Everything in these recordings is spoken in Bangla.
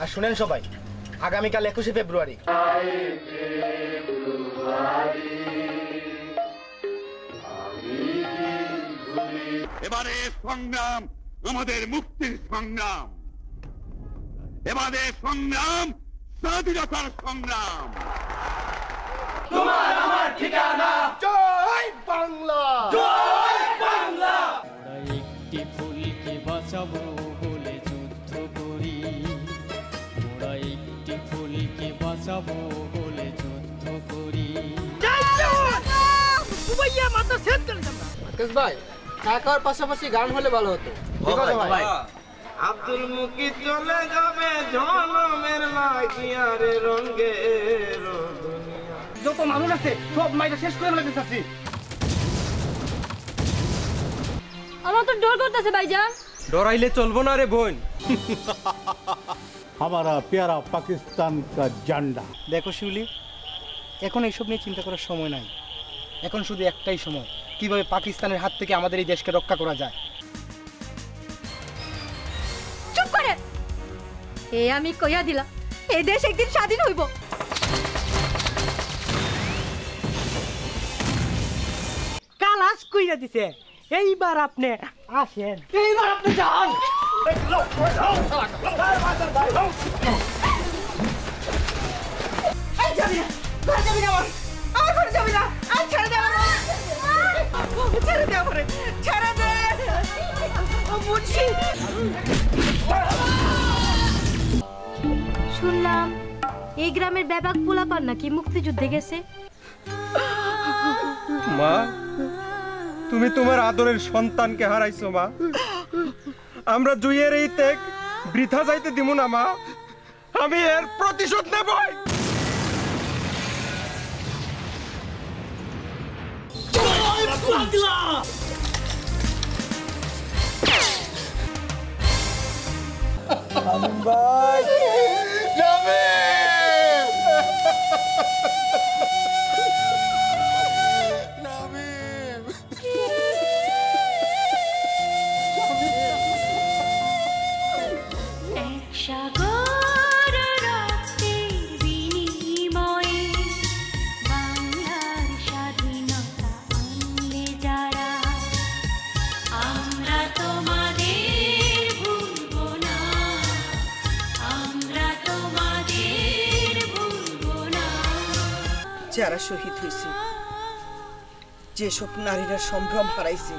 আর শুনেন সবাই, আগামীকাল 21শে ফেব্রুয়ারি এবারে সংগ্রাম আমাদের মুক্তির সংগ্রাম, এবারে সংগ্রাম স্বাধীনতার সংগ্রাম। তোমার আমার ঠিকানা জয় বাংলা, জয় বাংলা। একটি ফুলকে বাঁচাবো বলে যুদ্ধ করি, মোরা একটি ফুলকে বাঁচাবো বলে যুদ্ধ করি। ভাই একার পাশাপাশি গান হলে ভালো হতো। ঠিক আছে ভাই। আব্দুল মুকিত চলে যাবে জনমের লাগিয়া রে রঙের দুনিয়া। যত মানুষ আছে সব মাইটা শেষ করে ফেলতে চাচ্ছি। আমার তো ডর করতেছে ভাইজান। ডরাইলে চলবো না রে বোন। हमारा प्यारा पाकिस्तान का झंडा। দেখো শিউলি, এখন এইসব নিয়ে চিন্তা করার সময় নাই। এখন শুধু একটাই সময়, কিভাবে পাকিস্তানের হাত থেকে আমাদের এই দেশকে রক্ষা করা যায়। চুপ করে। আমি কইয়া দিলাম, এই দেশ একদিন স্বাধীন হইব। কালাস কইরা দিছে। এইবার আপনি আসেন, এইবার আপনি যান। শুনলাম এই গ্রামের ব্যাপক পোলাপান নাকি মুক্তিযুদ্ধে গেছে। মা, তুমি তোমার আদরের সন্তানকে হারাইছো মা। আমরা জুইয়ের এই ত্যাগ বৃথা যাইতে দিব না মা। আমি এর প্রতিশোধ নেবই। সাগর রক্তের বিনিময়ে বাংলার স্বাধীনতা আনলে যারা, আমরা তোমাদের ভুলব না, আমরা তোমাদের ভুলব না। যারা শহীদ হয়েছে, যেসব নারীরা সম্ভ্রম হারাইছে,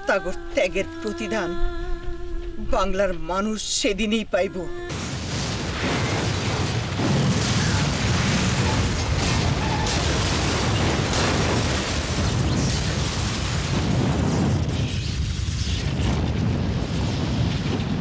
তাগর ত্যাগের প্রতিদান বাংলার মানুষ সেদিনই পাইব।